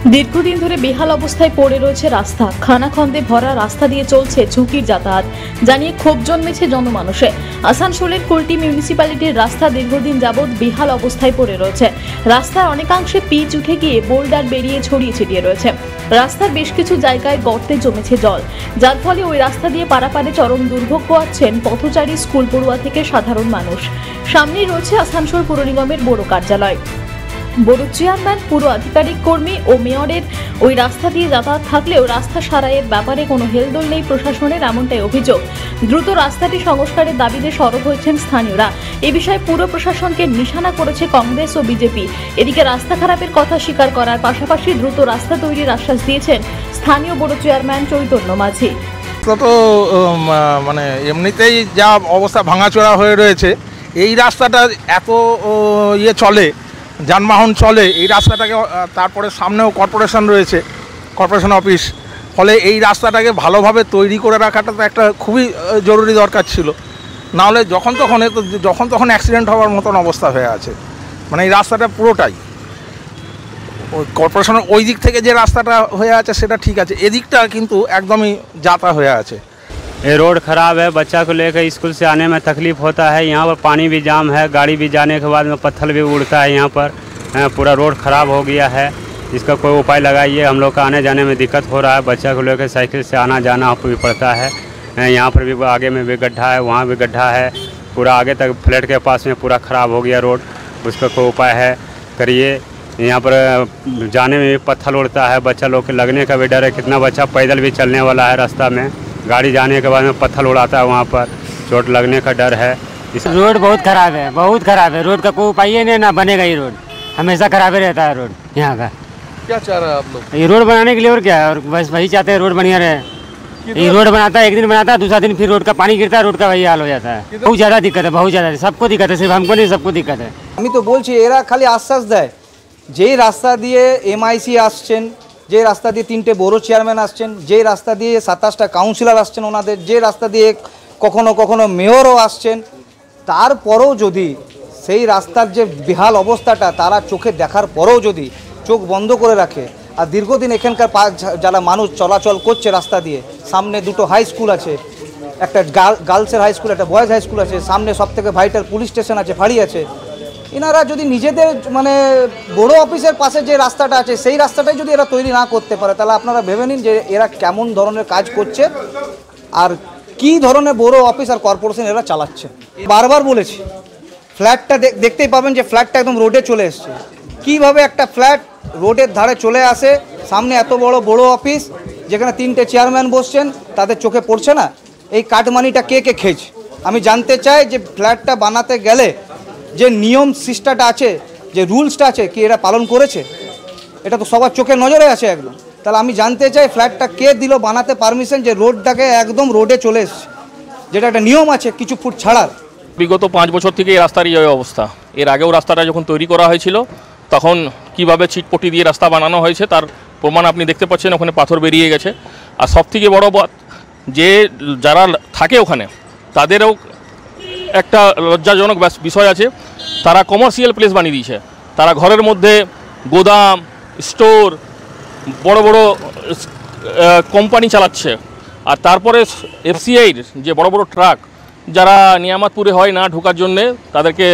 দীর্ঘদিন ধরে বেহাল অবস্থায় পড়ে রয়েছে রাস্তা। খানাখন্দে ভরা রাস্তা দিয়ে চলছে ঝুঁকির যাতায়াত জানিয়ে ক্ষোভ জন্মেছে জনমানুষে। আসানসোলের কুলটি মিউনিসিপ্যালিটির রাস্তা দীর্ঘদিন যাবৎ বেহাল অবস্থায় পড়ে রয়েছে। রাস্তার অনেকাংশে পিচ উঠে গিয়ে বোল্ডার বেরিয়ে ছড়িয়ে ছিটিয়ে রয়েছে। রাস্তার বেশ কিছু জায়গায় গর্তে জমেছে জল, যার ফলে ওই রাস্তা দিয়ে পারাপারে চরম দুর্ভোগ পোহাচ্ছেন পথচারী, স্কুল পড়ুয়া থেকে সাধারণ মানুষ। সামনেই রয়েছে আসানসোল পুর নিগমের বড় কার্যালয়। বড় চেয়ারম্যান, পুর আধিকারিক, কর্মী ও মেয়রের ওই রাস্তা দিয়ে যাতায়াত থাকলেও রাস্তা সারাইয়ের ব্যাপারে কোনো হেলদোল নেই প্রশাসনের, এমনটাই অভিযোগ। দ্রুত রাস্তাটি সংস্কারের দাবিতে সরব হয়েছেন স্থানীয়রা। এ বিষয়ে পুর প্রশাসনকে নিশানা করেছে কংগ্রেস ও বিজেপি। এদিকে রাস্তা খারাপের কথা স্বীকার করার পাশাপাশি দ্রুত রাস্তা তৈরির আশ্বাস দিয়েছেন স্থানীয় বড় চেয়ারম্যান চৈতন্য মাঝি। তো মানে এমনিতেই যা অবস্থা ভাঙাচোরা হয়ে রয়েছে, এই রাস্তাটা এত চলে, যানবাহন চলে এই রাস্তাটাকে, তারপরে সামনেও কর্পোরেশন রয়েছে, কর্পোরেশন অফিস, ফলে এই রাস্তাটাকে ভালোভাবে তৈরি করে রাখাটা তো একটা খুবই জরুরি দরকার ছিল। নাহলে যখন তখন অ্যাক্সিডেন্ট হওয়ার মতন অবস্থা হয়ে আছে। মানে এই রাস্তাটা পুরোটাই ওই কর্পোরেশনের ওই দিক থেকে যে রাস্তাটা হয়ে আছে সেটা ঠিক আছে, এদিকটা কিন্তু একদমই যাতা হয়ে আছে। ये रोड ख़राब है, बच्चा को लेकर स्कूल से आने में तकलीफ़ होता है। यहाँ पर पानी भी जाम है, गाड़ी भी जाने के बाद में पत्थर भी उड़ता है। यहाँ पर पूरा रोड ख़राब हो गया है, इसका कोई उपाय लगाइए। हम लोग का आने जाने में दिक्कत हो रहा है, बच्चा को लेकर साइकिल से आना जाना भी पड़ता है। यहाँ पर भी आगे में भी गड्ढा है, वहाँ भी गड्ढा है, पूरा आगे तक फ्लैट के पास में पूरा ख़राब हो गया रोड। उसका कोई उपाय है करिए। यहाँ पर जाने में भी पत्थर उड़ता है, बच्चा लोग के लगने का भी डर है। कितना बच्चा पैदल भी चलने वाला है, रास्ता में गाड़ी जाने के बाद में पत्थर उड़ाता है, वहाँ पर चोट लगने का डर है। रोड बहुत ख़राब है, बहुत ख़राब है। रोड का कोई उपाय नहीं, ना बनेगा ये रोड, हमेशा ख़राब ही रहता है रोड यहाँ का। क्या चाह रहे हैं आप लोग? ये रोड बनाने के लिए और क्या है, और बस वही चाहते हैं रोड बढ़िया रहे। ये रोड बनाता है, एक दिन बनाता है, दूसरा दिन फिर रोड का पानी गिरता है, रोड का वही हाल हो जाता है। बहुत ज़्यादा दिक्कत है, बहुत ज़्यादा, सबको दिक्कत है, सिर्फ हमको नहीं सबको दिक्कत है। আমি তো বলছি এরা খালি আশ্বাস দেয়, যেই রাস্তা দিয়ে এমআইসি আসছেন, যে রাস্তা দিয়ে 3টে বড় চেয়ারম্যান আসছেন, যে রাস্তা দিয়ে 27টা কাউন্সিলর আসছেন ওনাদের, যে রাস্তা দিয়ে কখনো কখনো মেয়রও আসছেন, তারপরেও যদি সেই রাস্তার যে বেহাল অবস্থাটা তারা চোখে দেখার পরেও যদি চোখ বন্ধ করে রাখে, আর দীর্ঘদিন এখানকার যারা মানুষ চলাচল করছে রাস্তা দিয়ে, সামনে 2টো হাই স্কুল আছে, একটা গার্লসের হাই স্কুল, একটা বয়েজ হাই স্কুল আছে, সামনে সবথেকে ভাইটাল পুলিশ স্টেশন আছে, ফাঁড়ি আছে, এনারা যদি নিজেদের মানে বড় অফিসের পাশে যে রাস্তাটা আছে সেই রাস্তাটাই যদি এরা তৈরি না করতে পারে, তাহলে আপনারা ভেবে নিন যে এরা কেমন ধরনের কাজ করছে আর কি ধরনের বড় অফিস আর কর্পোরেশন এরা চালাচ্ছে। বারবার বলেছি, ফ্ল্যাটটা দেখতেই পাবেন যে ফ্ল্যাটটা একদম রোডে চলে এসছে। কীভাবে একটা ফ্ল্যাট রোডের ধারে চলে আসে, সামনে এত বড় অফিস যেখানে 3টে চেয়ারম্যান বসছেন, তাদের চোখে পড়ছে না এই কাটমানিটা কে খেয়েছে? আমি জানতে চাই যে ফ্ল্যাটটা বানাতে গেলে যে নিয়ম সিস্টেমটা আছে, যে রুলসটা আছে, কি এরা পালন করেছে? এটা তো সবার চোখের নজরে আছে একদম। তাহলে আমি জানতে চাই ফ্ল্যাটটা কে দিল বানাতে পারমিশন, যে রোডটাকে একদম রোডে চলে এসছে, যেটা একটা নিয়ম আছে কিছু ফুট ছাড়ার। বিগত 5 বছর থেকে এই রাস্তার এই অবস্থা। এর আগেও রাস্তাটা যখন তৈরি করা হয়েছিল তখন কিভাবে ছিটপটি দিয়ে রাস্তা বানানো হয়েছে তার প্রমাণ আপনি দেখতে পাচ্ছেন, ওখানে পাথর বেরিয়ে গেছে। আর সবথেকে বড় যে যারা থাকে ওখানে তাদেরও একটা লজ্জাজনক বিষয় আছে, তারা কমার্শিয়াল প্লেস বানিয়ে দিয়েছে। তারা ঘরের মধ্যে গোদাম, স্টোর, বড় বড় কোম্পানি চালাচ্ছে। আর তারপরে এফসিআইর যে বড় বড় ট্রাক যারা নিয়ামতপুরে হয় না ঢোকার জন্যে, তাদেরকে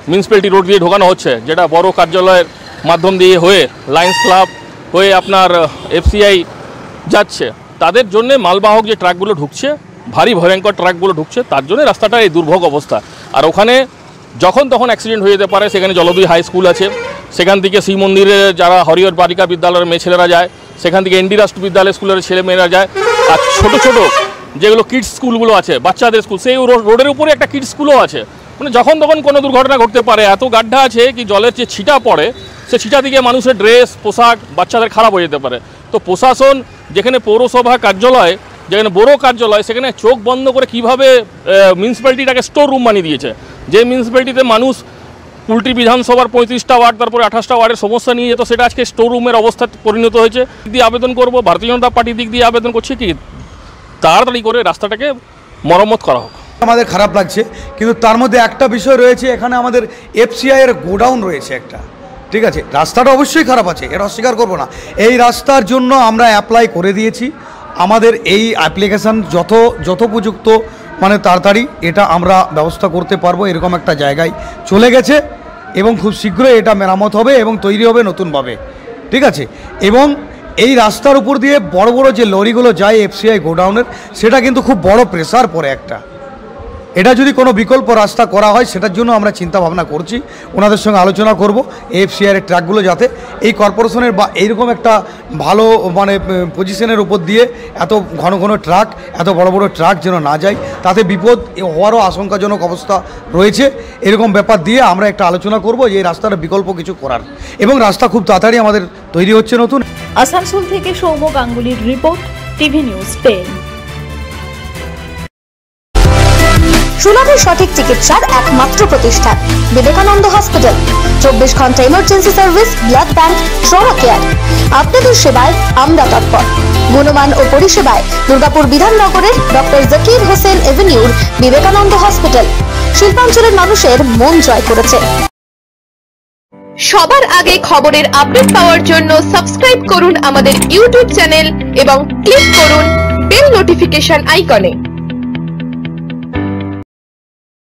মিউনিসিপ্যালিটি রোড দিয়ে ঢোকানো হচ্ছে, যেটা বড় কার্যালয়ের মাধ্যম দিয়ে হয়ে লায়ন্স ক্লাব হয়ে আপনার এফসিআই যাচ্ছে। তাদের জন্যে মালবাহক যে ট্রাকগুলো ঢুকছে, ভারী ভয়ঙ্কর ট্রাকগুলো ঢুকছে, তার জন্য রাস্তাটা এই দুর্ভোগ অবস্থা। আর ওখানে যখন তখন অ্যাক্সিডেন্ট হয়ে যেতে পারে। সেখানে জলদুই হাই স্কুল আছে, সেখান থেকে শ্রী মন্দিরে যারা হরিহর বালিকা বিদ্যালয়ের মেয়ে ছেলেরা যায়, সেখান থেকে এনডি রাষ্ট্র বিদ্যালয় স্কুলের ছেলেমেয়েরা যায়। আর ছোটো ছোটো যেগুলো কিডস স্কুলগুলো আছে, বাচ্চাদের স্কুল, সেই রোডের উপরে একটা কিডস স্কুলও আছে। মানে যখন তখন কোনো দুর্ঘটনা ঘটতে পারে। এত গাড্ডা আছে কি জলের যে ছিটা পড়ে, সে ছিটা থেকে মানুষের ড্রেস, পোশাক, বাচ্চাদের খারাপ হয়ে যেতে পারে। তো প্রশাসন যেখানে পৌরসভা কার্যালয়, যেখানে বড় কার্যালয়, সেখানে চোখ বন্ধ করে কিভাবে মিউনিসিপ্যালিটিটাকে স্টোর রুম বানিয়ে দিয়েছে। যে মিউনিসিপ্যালিটিতে মানুষ কুলটি বিধানসভার 35টা ওয়ার্ড, তারপরে 28টা ওয়ার্ডের সমস্যা নিয়ে যেত, সেটা আজকে স্টোর রুমের অবস্থা পরিণত হয়েছে। দিক দিয়ে আবেদন করবো, ভারতীয় জনতা পার্টির দিক দিয়ে আবেদন করছি কি তাড়াতাড়ি করে রাস্তাটাকে মরম্মত করা হোক। আমাদের খারাপ লাগছে, কিন্তু তার মধ্যে একটা বিষয় রয়েছে, এখানে আমাদের এফসিআই এর গোডাউন রয়েছে একটা, ঠিক আছে, রাস্তাটা অবশ্যই খারাপ আছে, এটা অস্বীকার করবো না। এই রাস্তার জন্য আমরা অ্যাপ্লাই করে দিয়েছি। আমাদের এই অ্যাপ্লিকেশান যথোপযুক্ত মানে তাড়াতাড়ি এটা আমরা ব্যবস্থা করতে পারবো, এরকম একটা জায়গায় চলে গেছে এবং খুব শীঘ্রই এটা মেরামত হবে এবং তৈরি হবে নতুনভাবে, ঠিক আছে। এবং এই রাস্তার উপর দিয়ে বড় বড় যে লরিগুলো যায় এফসিআই গোডাউনের, সেটা কিন্তু খুব বড় প্রেসার পড়ে একটা। এটা যদি কোনো বিকল্প রাস্তা করা হয় সেটার জন্য আমরা চিন্তা ভাবনা করছি, ওনাদের সঙ্গে আলোচনা করব এফসিআইয়ের ট্রাকগুলো যাতে এই কর্পোরেশনের বা এইরকম একটা ভালো মানে পজিশনের উপর দিয়ে এত ঘন ঘন ট্রাক, এত বড় বড় ট্রাক যেন না যায়, তাতে বিপদ হওয়ারও আশঙ্কাজনক অবস্থা রয়েছে। এরকম ব্যাপার দিয়ে আমরা একটা আলোচনা করব যে এই রাস্তাটা বিকল্প কিছু করার, এবং রাস্তা খুব তাড়াতাড়ি আমাদের তৈরি হচ্ছে নতুন। আসানসোল থেকে সৌম্য গাঙ্গুলির রিপোর্ট, টিভি নিউজ 10। সুলভের সঠিক চিকিৎসার একমাত্র প্রতিষ্ঠান বিবেকানন্দ হসপিটাল। 24 ঘন্টা emergency service, blood bank, trauma care. আপনাদের সেবায় আমরা তৎপর। গুণমান ও পরিষেবায় দুর্গাপুর বিধাননগরের ডক্টর জাকির হোসেন এভিনিউর বিবেকানন্দ হসপিটাল শিল্পাঞ্চলের মানুষের মন জয় করেছে। সবার আগে খবরের আপডেট পাওয়ার জন্য সাবস্ক্রাইব করুন আমাদের ইউটিউব চ্যানেল এবং ক্লিক করুন বেল নোটিফিকেশন আইকনে।